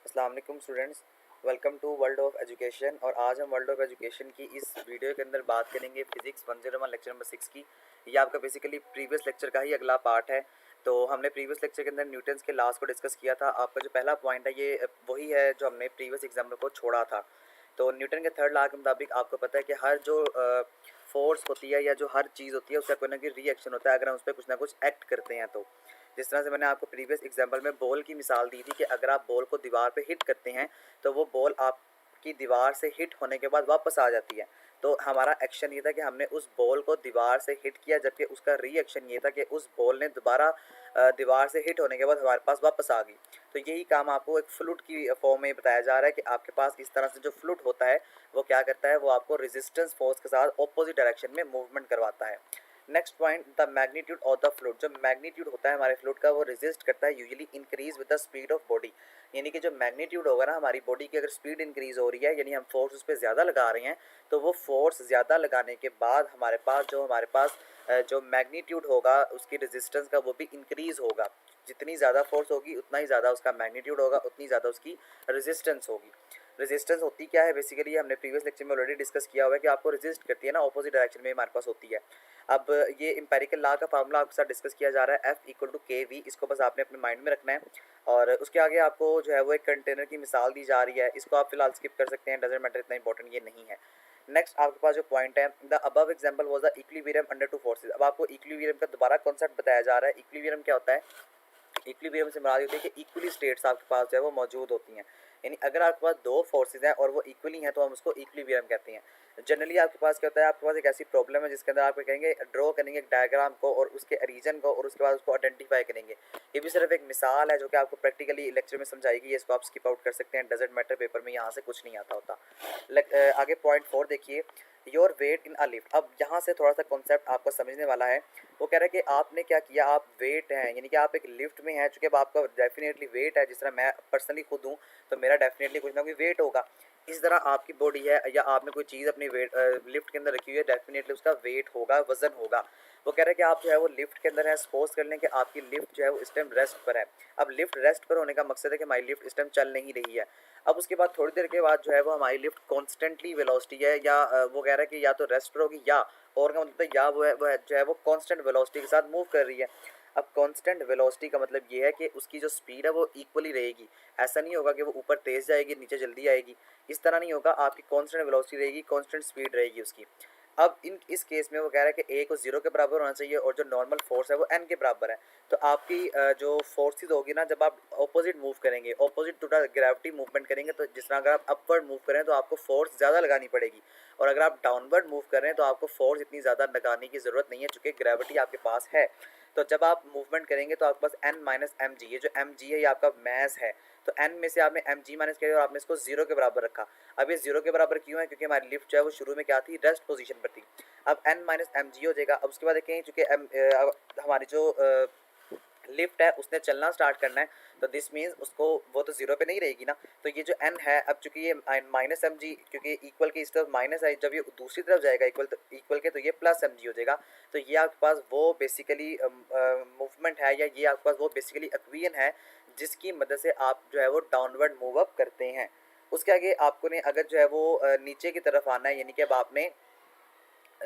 अस्सलाम वालेकुम students, welcome to world of education. और आज हम वर्ल्ड ऑफ एजुकेशन की इस वीडियो के अंदर बात करेंगे फिजिक्स 101 लेक्चर नंबर 6 की। ये आपका बेसिकली प्रीवियस लेक्चर का ही अगला पार्ट है। तो हमने प्रीवियस लेक्चर के अंदर न्यूटन्स के लॉज को डिस्कस किया था। आपका जो पहला पॉइंट है ये वही है जो हमने प्रीवियस एग्जाम्पल को छोड़ा था। तो न्यूटन के थर्ड लॉ के मुताबिक आपको पता है कि हर जो फोर्स होती है या जो हर चीज़ होती है उसका कोई ना कोई रिएक्शन होता है अगर हम उस पर कुछ ना कुछ एक्ट करते हैं। तो जिस तरह से मैंने आपको प्रीवियस एग्जांपल में बॉल की मिसाल दी थी कि अगर आप बॉल को दीवार पे हिट करते हैं तो वो बॉल आपकी दीवार से हिट होने के बाद वापस आ जाती है। तो हमारा एक्शन ये था कि हमने उस बॉल को दीवार से हिट किया, जबकि उसका रिएक्शन ये था कि उस बॉल ने दोबारा दीवार से हिट होने के बाद हमारे पास वापस आ गई। तो यही काम आपको एक फ्लूइड की फॉर्म में बताया जा रहा है कि आपके पास इस तरह से जो फ्लूइड होता है वो क्या करता है, वो आपको रेजिस्टेंस फोर्स के साथ ऑपोजिट डायरेक्शन में मूवमेंट करवाता है। Next point, the magnitude of the fluid. जो मैग्नीट्यूड होता है हमारे फ्लूइड का वो रेजिस्ट करता है usually increase with the speed of body. यानी कि जो मैग्नीट्यूड होगा ना हमारी बॉडी की, अगर स्पीड इंक्रीज हो रही है यानी हम फोर्स उस पर ज़्यादा लगा रहे हैं, तो वो फोर्स ज़्यादा लगाने के बाद हमारे पास जो मैग्नीट्यूड होगा उसकी रेजिस्टेंस का वो भी इंक्रीज होगा। जितनी ज़्यादा फोर्स होगी उतना ही ज़्यादा उसका मैग्नीट्यूड होगा, उतनी ज़्यादा उसकी रेजिस्टेंस होगी। रेजिस्टेंस होती क्या है बेसिकली, हमने प्रीवियस लेक्चर में ऑलरेडी डिस्कस किया हुआ है कि आपको रेजिस्ट करती है ना, ऑपोजिट डायरेक्शन में हमारे पास होती है। अब ये इंपेरिकल लॉ का फार्मूला आपके साथ डिस्कस किया जा रहा है, F इक्वल टू के वी। इसको बस आपने अपने माइंड में रखना है। और उसके आगे आपको जो है वो एक कंटेनर की मिसाल दी जा रही है, इसको आप फिलहाल स्किप कर सकते हैं, डजेंट मैटर, इतना इंपॉर्टेंट ये नहीं है। नेक्स्ट आपके पास जो पॉइंट है, the above example was the equilibrium under two forces. अब आपको इक्विलिब्रियम का दोबारा कॉन्सेप्ट बताया जा रहा है। इक्विलिब्रियम क्या होता है? इक्विलिब्रियम से मुराद होती है कि इक्वली स्टेट्स आपके पास जो है वो मौजूद होती हैं। यानी अगर आपके पास दो फोर्सेज हैं और वो इक्वली हैं तो हम उसको इक्विलिब्रियम कहते हैं। जनरली आपके पास क्या होता है, आपके पास एक ऐसी प्रॉब्लम है जिसके अंदर आप कहेंगे ड्रॉ करेंगे एक डायग्राम को और उसके रीजन को और उसके बाद उसको आइडेंटिफाई करेंगे। ये भी सिर्फ एक मिसाल है जो कि आपको प्रैक्टिकली लेक्चर में समझाएगी। इसको आप स्किप आउट कर सकते हैं, डजेंट मैटर, पेपर में यहाँ से कुछ नहीं आता होता। आगे पॉइंट 4 देखिए, your weight in a lift. अब यहाँ से थोड़ा सा कॉन्सेप्ट आपको समझने वाला है। वो कह रहा है कि आपने क्या किया, आप वेट हैं यानी कि आप एक लिफ्ट में हैं, चूँकि अब आपका डेफिनेटली वेट है, जिस तरह मैं पर्सनली खुद हूँ तो मेरा डेफिनेटली कुछ ना कोई वेट होगा। इस तरह आपकी बॉडी है या आपने कोई चीज़ अपनी वेट लिफ्ट के अंदर रखी हुई है, डेफिनेटली उसका वेट होगा, वजन होगा। वो कह रहा है कि आप जो है वो लिफ्ट के अंदर है, सपोज कर लें कि आपकी लिफ्ट जो है वो इस टाइम रेस्ट पर है। अब लिफ्ट रेस्ट पर होने का मकसद है कि हमारी लिफ्ट इस टाइम चल नहीं रही है। अब उसके बाद थोड़ी देर के बाद जो है वो हमारी लिफ्ट कॉन्स्टेंटली वेलोसिटी है या वो कह रहा है कि या तो रेस्ट पर होगी या, और का मतलब या वो जो है वो कांस्टेंट वेलोसिटी के साथ मूव कर रही है। अब कांस्टेंट वेलोसिटी का मतलब ये है कि उसकी जो स्पीड है वो इक्वली रहेगी। ऐसा नहीं होगा कि वो ऊपर तेज़ जाएगी नीचे जल्दी आएगी, इस तरह नहीं होगा। आपकी कांस्टेंट वेलोसिटी रहेगी, कांस्टेंट स्पीड रहेगी उसकी। अब इस केस में वो कह रहा है कि ए को 0 के बराबर होना चाहिए और जो नॉर्मल फोर्स है वो एन के बराबर है। तो आपकी जो फोर्सेज होगी ना, जब आप ऑपोजिट मूव करेंगे, ऑपोजिट टू ग्रेविटी मूवमेंट करेंगे, तो जिस तरह अगर आप अपवर्ड मूव करें तो आपको फोर्स ज़्यादा लगानी पड़ेगी, और अगर आप डाउनवर्ड मूव कर रहे हैं तो आपको फोर्स इतनी ज़्यादा लगाने की ज़रूरत नहीं है चूँकि ग्रेविटी आपके पास है। तो जब आप मूवमेंट करेंगे तो आपके पास एन माइनस एम जी, ये जो एम जी है ये आपका मैस है। तो एन में से आपने एम जी माइनस किया और आपने इसको 0 के बराबर रखा। अब ये 0 के बराबर क्यों है? क्योंकि हमारी लिफ्ट जो है वो शुरू में क्या थी, रेस्ट पोजीशन पर थी। अब एन माइनस एम जी हो जाएगा। अब उसके बाद देखें, चूँकि हमारी जो लिफ्ट है उसने चलना स्टार्ट करना है, तो दिस मीन्स उसको वो तो 0 पे नहीं रहेगी ना। तो ये जो n है, अब चूंकि ये माइनस एम जी, क्योंकि इक्वल की इस तरफ माइनस है, जब ये दूसरी तरफ जाएगा इक्वल के, तो ये प्लस एम जी हो जाएगा। तो ये आपके पास वो बेसिकली मूवमेंट है, या ये आपके पास वो बेसिकली इक्वेशन है जिसकी मदद से आप जो है वो डाउनवर्ड मूव अप करते हैं। उसके आगे आपको ने अगर जो है वो नीचे की तरफ आना है, यानी कि अब आपने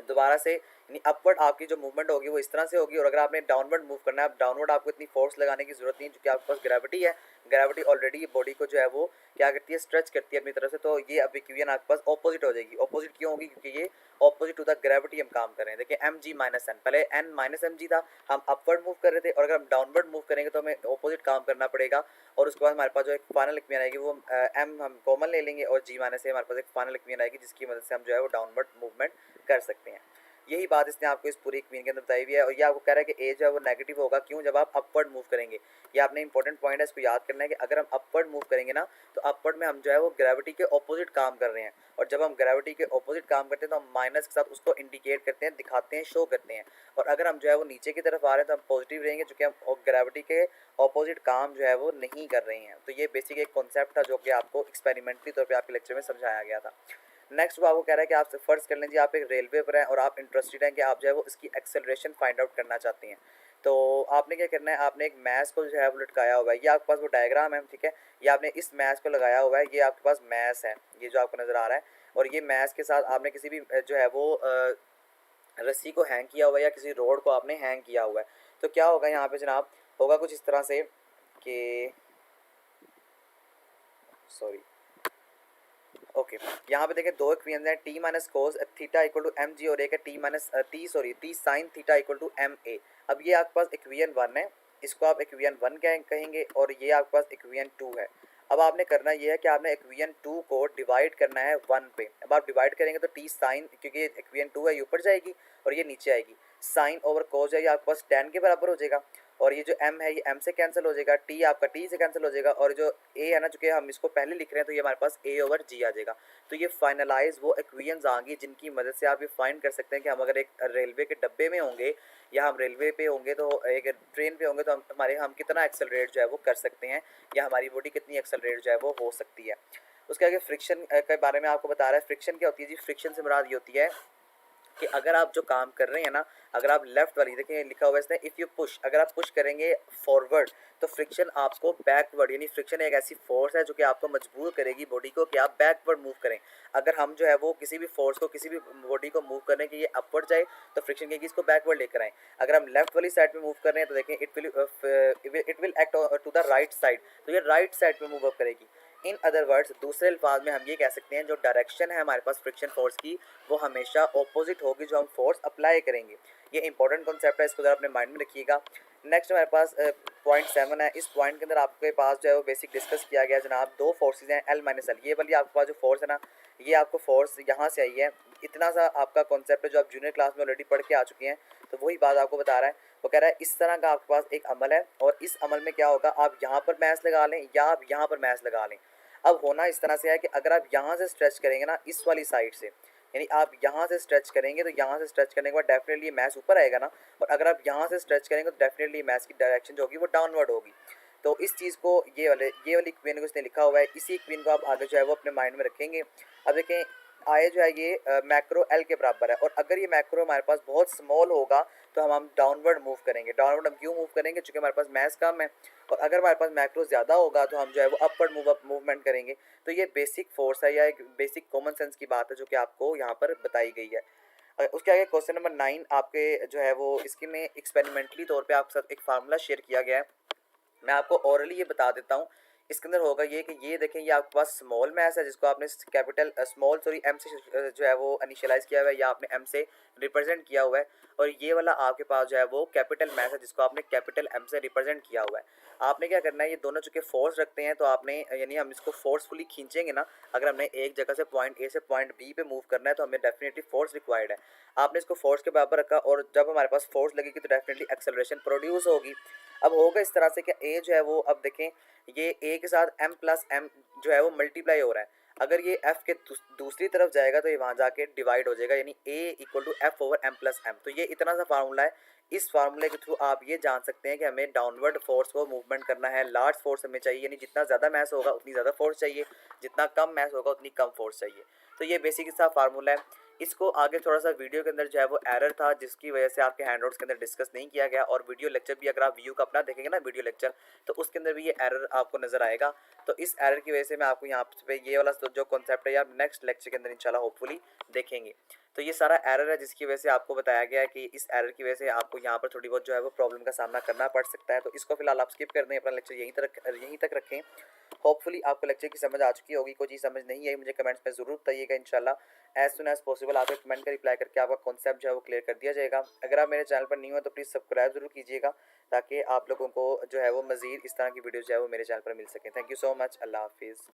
दोबारा से यानी अपवर्ड आपकी जो मूवमेंट होगी वो इस तरह से होगी, और अगर आपने डाउनवर्ड मूव करना है, अब डाउनवर्ड आपको इतनी फोर्स लगाने की जरूरत नहीं है क्योंकि आपके पास ग्रेविटी है। ग्रेविटी ऑलरेडी बॉडी को जो है वो क्या करती है, स्ट्रेच करती है अपनी तरफ से। तो ये अब इक्वेशन आपके पास ऑपोजिट हो जाएगी। ऑपोजिट क्यों होगी? क्योंकि ये ऑपोजिट टू द ग्रेविटी हम काम कर रहे हैं। देखिए एम जी माइनस एन, पहले एन माइनस एम जी था, हम अपवर्ड मूव कर रहे थे, और अगर हम डाउनवर्ड मूव करेंगे तो हमें ऑपोजिट काम करना पड़ेगा। और उसके बाद हमारे पास जो एक फाइनल इक्वेशन आएगी वो एम हम कॉमन ले लेंगे और जी माइनस से हमारे पास एक फाइनल इक्वेशन आएगी जिसकी मदद से हम जो है वो डाउनवर्ड मूवमेंट कर सकते हैं। यही बात इसने आपको इस पूरी क्वीन के अंदर बताई हुई है। और ये आपको कह रहा है कि ए जो है वो नेगेटिव होगा, क्यों? जब आप अपवर्ड मूव करेंगे। ये आपने इंपॉर्टेंट पॉइंट है, इसको याद करना है कि अगर हम अपवर्ड मूव करेंगे ना, तो अपवर्ड में हम जो है वो ग्रेविटी के ऑपोजिट काम कर रहे हैं, और जब हम ग्रेविटी के ऑपोजिट काम करते हैं तो हम माइनस के साथ उसको इंडिकेट करते हैं, दिखाते हैं, शो करते हैं। और अगर हम जो है वो नीचे की तरफ आ रहे हैं तो हम पॉजिटिव रहेंगे, चूँकि हम ग्रेविटी के ऑपोजिट काम जो है वो नहीं कर रहे हैं। तो ये बेसिक एक कॉन्सेप्ट था जो कि आपको एक्सपेरिमेंटली तौर पर आपके लेक्चर में समझाया गया था। नेक्स्ट वो आपको कह रहा है कि आप फर्स्ट कर लीजिए, आप एक रेलवे पर हैं और आप इंटरेस्टेड हैं कि आप जो है वो इसकी एक्सेलरेशन फाइंड आउट करना चाहते हैं। तो आपने क्या करना है, आपने एक मैश को जो है वो लटकाया हुआ है, ये आपके पास वो डायग्राम है, ठीक है। ये आपने इस मैश को लगाया हुआ है, ये आपके पास मैश है, ये जो आपको नज़र आ रहा है। और ये मैश के साथ आपने किसी भी जो है वो रस्सी को हैंग किया हुआ है या किसी रोड को आपने हैंग किया हुआ है। तो क्या होगा यहाँ पे जनाब, होगा कुछ इस तरह से कि सॉरी ओके यहाँ पे देखें दो इक्वेशन हैं, T minus cos theta equal to M G और एक है T sine theta equal to M A. अब ये आपके पास इक्वेशन 1 है, इसको आप इक्वेशन 1 कहेंगे, और ये आपके पास इक्वेशन 2 है। अब आपने करना ये है कि आपने इक्वेशन 2 को डिवाइड करना है 1 पे। अब आप डिवाइड करेंगे तो टी साइन, क्योंकि इक्वेशन 2 है, ये ऊपर जाएगी और ये नीचे आएगी, साइन ओवर कोस है, ये आपके पास tan के बराबर हो जाएगा। और ये जो m है ये m से कैंसिल हो जाएगा, t आपका t से कैंसिल हो जाएगा, और जो a है ना, चूंकि हम इसको पहले लिख रहे हैं तो ये हमारे पास a ओवर g आ जाएगा। तो ये फाइनलाइज वो इक्वेशंस आ गई जिनकी मदद से आप ये फाइंड कर सकते हैं कि हम अगर एक रेलवे के डब्बे में होंगे या हम रेलवे पे होंगे, तो एक ट्रेन पे होंगे, तो हम कितना एक्सेलरेट जो है वो कर सकते हैं, या हमारी बॉडी कितनी एक्सेलरेट जो है वो हो सकती है। उसके आगे फ्रिक्शन के बारे में आपको बता रहा है। फ्रिक्शन क्या होती है जी? फ्रिक्शन से मुराद ये होती है कि अगर आप जो काम कर रहे हैं ना, अगर आप लेफ्ट वाली देखें लिखा हुआ है इसमें, इफ़ यू पुश, अगर आप पुश करेंगे फॉरवर्ड तो फ्रिक्शन आपको बैकवर्ड, यानी फ्रिक्शन एक ऐसी फोर्स है जो कि आपको मजबूर करेगी बॉडी को कि आप बैकवर्ड मूव करें। अगर हम जो है वो किसी भी फोर्स को, किसी भी बॉडी को मूव करें कि ये अपवर्ड जाए, तो फ्रिक्शन कहेगी इसको बैकवर्ड लेकर आए। अगर हम लेफ्ट वाली साइड पे मूव कर रहे हैं तो देखें it will act to the right side, तो ये राइट साइड पे मूव अप करेगी। इन अदर वर्ड्स, दूसरे अल्फाज में हम ये कह सकते हैं जो डायरेक्शन है हमारे पास फ्रिक्शन फोर्स की, वो हमेशा ऑपोजिट होगी जो हम फोर्स अप्लाई करेंगे। ये इंपॉर्टेंट कॉन्सेप्ट है, इसको ज़रा अपने माइंड में रखिएगा। नेक्स्ट हमारे पास पॉइंट 7 है। इस पॉइंट के अंदर आपके पास जो है वो बेसिक डिस्कस किया गया जनाब, दो फोर्सेज हैं एल माइनस एल। ये वाली आपके पास जो फोर्स है ना, ये आपको फोर्स यहाँ से आई है। इतना सा आपका कॉन्सेप्ट है जो आप जूनियर क्लास में ऑलरेडी पढ़ के आ चुके हैं, तो वही बात आपको बता रहा है। वो कह रहा है इस तरह का आपके पास एक अमल है, और इस अमल में क्या होगा, आप यहाँ पर मैच लगा लें या आप यहाँ पर मैच लगा लें। अब होना इस तरह से है कि अगर आप यहाँ से स्ट्रेच करेंगे ना, इस वाली साइड से, यानी आप यहाँ से स्ट्रेच करेंगे तो यहाँ से स्ट्रेच करने के बाद डेफिनेटली मैच ऊपर आएगा ना, और अगर आप यहाँ से स्ट्रेच करेंगे तो डेफिनेटली मैच की डायरेक्शन जो होगी वो डाउनवर्ड होगी। तो इस चीज़ को ये वाली क्वीन को इसने लिखा हुआ है, इसी क्वीन को आप आगे जो है वो अपने माइंड में रखेंगे। अब देखें आए जो है ये मैक्रो एल के बराबर है, और अगर ये मैक्रो हमारे पास बहुत स्मॉल होगा तो हम डाउनवर्ड मूव करेंगे। डाउनवर्ड हम क्यों मूव करेंगे? क्योंकि हमारे पास मैच कम है। और अगर हमारे पास मैक्रो ज़्यादा होगा तो हम जो है वो अपवर्ड मूवमेंट करेंगे। तो ये बेसिक फोर्स है या एक बेसिक कॉमन सेंस की बात है जो कि आपको यहाँ पर बताई गई है। उसके आगे क्वेश्चन नंबर 9 आपके जो है वो इसके में एक्सपेरिमेंटली तौर पे आपके साथ एक फार्मूला शेयर किया गया है। मैं आपको ओरली ये बता देता हूँ। इसके अंदर होगा ये कि ये देखें, ये आपके पास स्मॉल मैथ है जिसको आपने कैपिटल एम से जो है वो इनिशियलाइज किया हुआ है, या आपने एम से रिप्रेजेंट किया हुआ है। और ये वाला आपके पास जो है वो कैपिटल मैथ है जिसको आपने कैपिटल एम से रिप्रेजेंट किया हुआ है। आपने क्या करना है, ये दोनों चूंकि फोर्स रखते हैं तो आपने, यानी हम इसको फोर्सफुली खींचेंगे ना, अगर हमने एक जगह से पॉइंट ए से पॉइंट बी पे मूव करना है तो हमें डेफिनेटली फोर्स रिक्वायर्ड है। आपने इसको फोर्स के बराबर रखा, और जब हमारे पास फोर्स लगेगी तो डेफिनेटली एक्सेलरेशन प्रोड्यूस होगी। अब होगा इस तरह से कि ए जो है वो, अब देखें ये ए के साथ m प्लस एम जो है वो मल्टीप्लाई हो रहा है। अगर ये f के दूसरी तरफ जाएगा तो ये वहाँ जाके डिवाइड हो जाएगा, यानी a equal to F over m plus M. तो ये इतना सा फार्मूला है। इस फार्मूले के थ्रू आप ये जान सकते हैं कि हमें डाउनवर्ड फोर्स को मूवमेंट करना है। लार्ज फोर्स हमें चाहिए, यानी जितना ज़्यादा मैस होगा उतनी ज़्यादा फोर्स चाहिए, जितना कम मैस होगा उतनी कम फोर्स चाहिए। तो ये बेसिक सा फार्मूला है। इसको आगे थोड़ा सा वीडियो के अंदर जो है वो एरर था जिसकी वजह से आपके हैंडआउट्स के अंदर डिस्कस नहीं किया गया, और वीडियो लेक्चर भी अगर आप व्यू का अपना देखेंगे ना वीडियो लेक्चर, तो उसके अंदर भी ये एरर आपको नज़र आएगा। तो इस एरर की वजह से मैं आपको यहाँ पे ये वाला जो कॉन्सेप्ट है आप नेक्स्ट लेक्चर के अंदर इंशाल्लाह होपफुली देखेंगे। तो ये सारा एरर है जिसकी वजह से आपको बताया गया है कि इस एरर की वजह से आपको यहाँ पर थोड़ी बहुत जो है वो प्रॉब्लम का सामना करना पड़ सकता है। तो इसको फिलहाल आप स्किप कर दें, अपना लेक्चर यहीं तक रखें। होपफुली आपको लेक्चर की समझ आ चुकी होगी। कोई चीज़ समझ नहीं आई मुझे कमेंट्स में ज़रूर बताइएगा। इंशाल्लाह एज सुन एज पॉसिबल आपके कमेंट का रिप्लाई करके आपका कॉन्सेप्ट जो है वो क्लियर कर दिया जाएगा। अगर आप मेरे चैनल पर न्यू हो तो प्लीज़ सब्सक्राइब जरूर कीजिएगा, ताकि आप लोगों को जो है वो मज़ीद इस तरह की वीडियो जो है वो मेरे चैनल पर मिल सके। Thank you so much. अल्लाह हाफिज़।